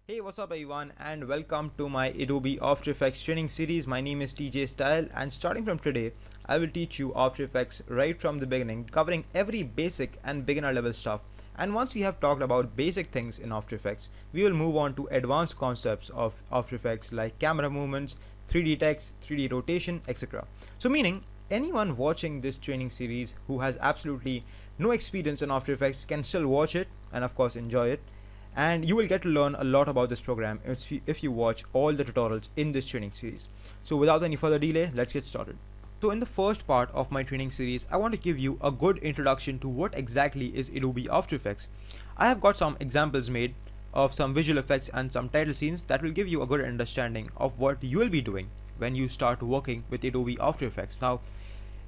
Hey, what's up everyone and welcome to my Adobe After Effects training series. My name is TJ Style and starting from today, I will teach you After Effects right from the beginning, covering every basic and beginner level stuff. And once we have talked about basic things in After Effects, we will move on to advanced concepts of After Effects like camera movements, 3D text, 3D rotation, etc. So meaning anyone watching this training series who has absolutely no experience in After Effects can still watch it and of course enjoy it, and you will get to learn a lot about this program if you watch all the tutorials in this training series. So without any further delay, let's get started. So in the first part of my training series, I want to give you a good introduction to what exactly is Adobe After Effects. I have got some examples made of some visual effects and some title scenes that will give you a good understanding of what you will be doing when you start working with Adobe After Effects. Now,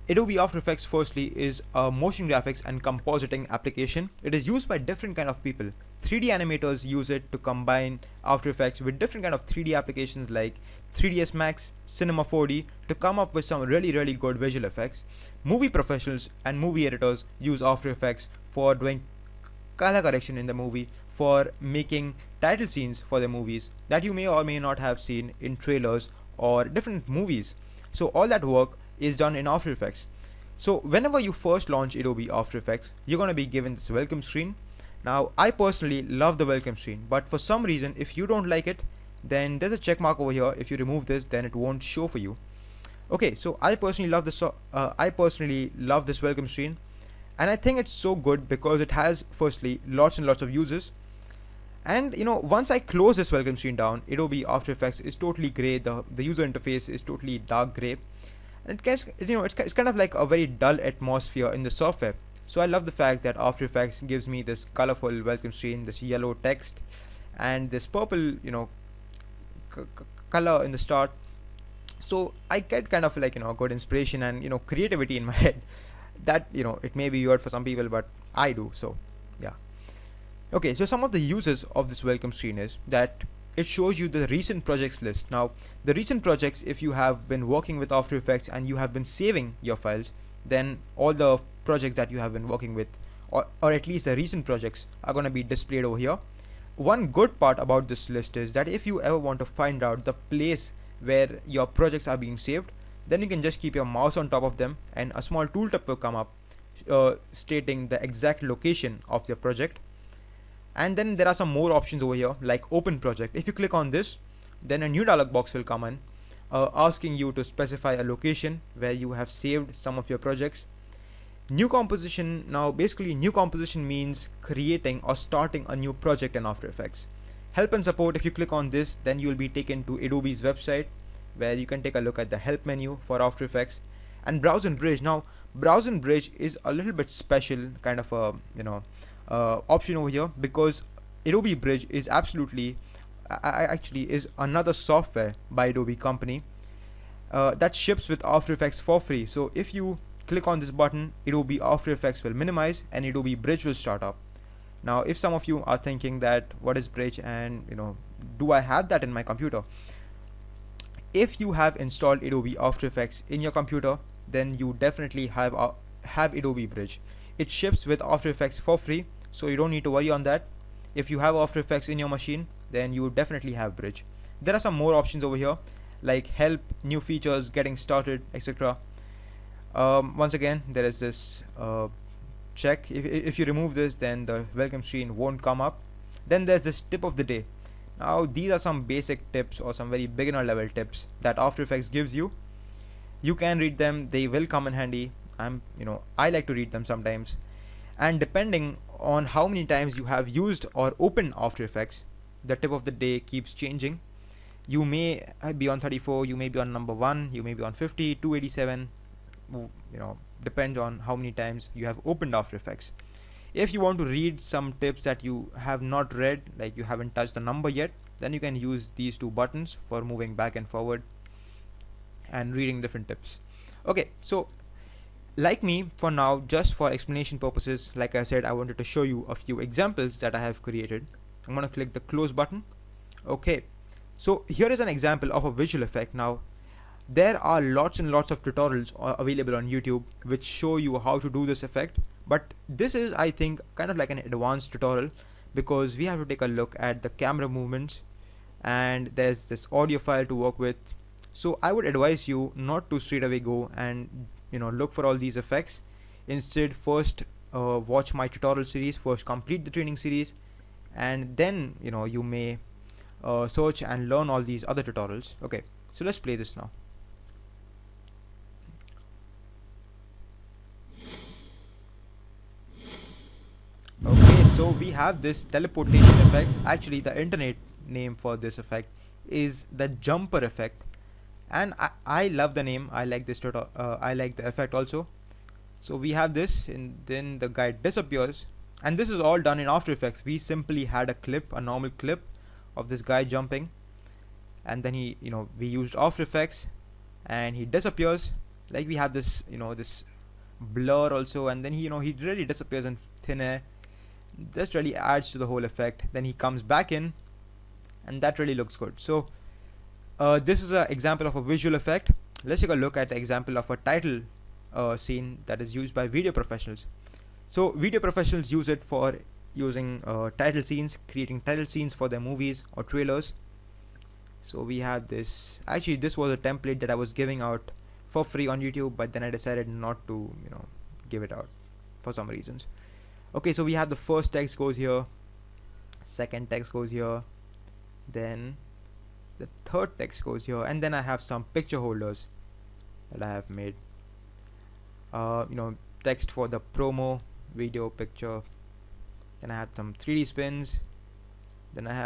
Adobe After Effects firstly is a motion graphics and compositing application. It is used by different kind of people. 3D animators use it to combine After Effects with different kind of 3D applications like 3ds Max, Cinema 4D to come up with some really good visual effects. Movie professionals and movie editors use After Effects for doing color correction in the movie, for making title scenes for the movies that you may or may not have seen in trailers or different movies. So all that work is done in After Effects. So whenever you first launch Adobe After Effects, you're going to be given this welcome screen. Now I personally love the welcome screen, but for some reason if you don't like it, then there's a check mark over here. If you remove this, then it won't show for you. Okay, so I personally love this welcome screen, and I think it's so good because it has firstly lots and lots of uses. And once I close this welcome screen down, Adobe After Effects is totally gray. The user interface is totally dark gray. And it's kind of like a very dull atmosphere in the software. So I love the fact that After Effects gives me this colorful welcome screen, this yellow text, and this purple, color in the start. So I get kind of like good inspiration and creativity in my head. That it may be weird for some people, but I do. So yeah. Okay, so some of the uses of this welcome screen is that it shows you the recent projects list. Now, the recent projects, if you have been working with After Effects and you have been saving your files, then all the projects that you have been working with, or at least the recent projects, are going to be displayed over here. One good part about this list is that if you ever want to find out the place where your projects are being saved, then you can just keep your mouse on top of them and a small tooltip will come up stating the exact location of your project. And then there are some more options over here like open project. If you click on this, then a new dialog box will come in asking you to specify a location where you have saved some of your projects. New composition. Now basically new composition means creating or starting a new project in After Effects. Help and support, if you click on this, then you will be taken to Adobe's website where you can take a look at the help menu for After Effects. And browse and bridge. Now browse and bridge is a little bit special kind of a option over here, because Adobe Bridge is actually is another software by Adobe company that ships with After Effects for free. So if you click on this button, Adobe After Effects will minimize and Adobe Bridge will start up. Now if some of you are thinking that what is Bridge and do I have that in my computer, if you have installed Adobe After Effects in your computer, then you definitely have Adobe Bridge. It ships with After Effects for free, so you don't need to worry on that. If you have After Effects in your machine, then you definitely have Bridge. There are some more options over here like help, new features, getting started, etc. Once again, there is this check. If you remove this, then the welcome screen won't come up. Then there's this tip of the day. Now these are some basic tips or some very beginner level tips that After Effects gives you. You can read them, they will come in handy. I like to read them sometimes, and depending on how many times you have used or opened After Effects, the tip of the day keeps changing. You may be on 34, you may be on number 1, you may be on 50, 287, depends on how many times you have opened After Effects. If you want to read some tips that you have not read, like you haven't touched the number yet, then you can use these two buttons for moving back and forward and reading different tips. Okay, so like me, for now, just for explanation purposes, like I said, I wanted to show you a few examples that I have created. I'm going to click the close button. Okay, so here is an example of a visual effect. Now there are lots and lots of tutorials available on YouTube which show you how to do this effect, but this is, I think, kind of like an advanced tutorial because we have to take a look at the camera movements, and there's this audio file to work with. So I would advise you not to straight away go and look for all these effects. Instead, first watch my tutorial series, first complete the training series, and then you may search and learn all these other tutorials. Okay, so let's play this now. Okay, so we have this teleportation effect. Actually, the internet name for this effect is the jumper effect, and I love the name. I like this I like the effect also. So we have this, and then the guy disappears, and this is all done in After Effects. We simply had a normal clip of this guy jumping, and then we used After Effects, and he disappears. Like we have this this blur also, and then he really disappears in thin air. This really adds to the whole effect. Then he comes back in, and that really looks good. So this is an example of a visual effect. Let's take a look at the example of a title scene that is used by video professionals. So video professionals use it for using title scenes, creating title scenes for their movies or trailers. So we have this. Actually, this was a template that I was giving out for free on YouTube, but then I decided not to give it out for some reasons. Okay, so we have the first text goes here, second text goes here, then the third text goes here, and then I have some picture holders that I have made. Text for the promo, video, picture. Then I have some 3D spins. Then I have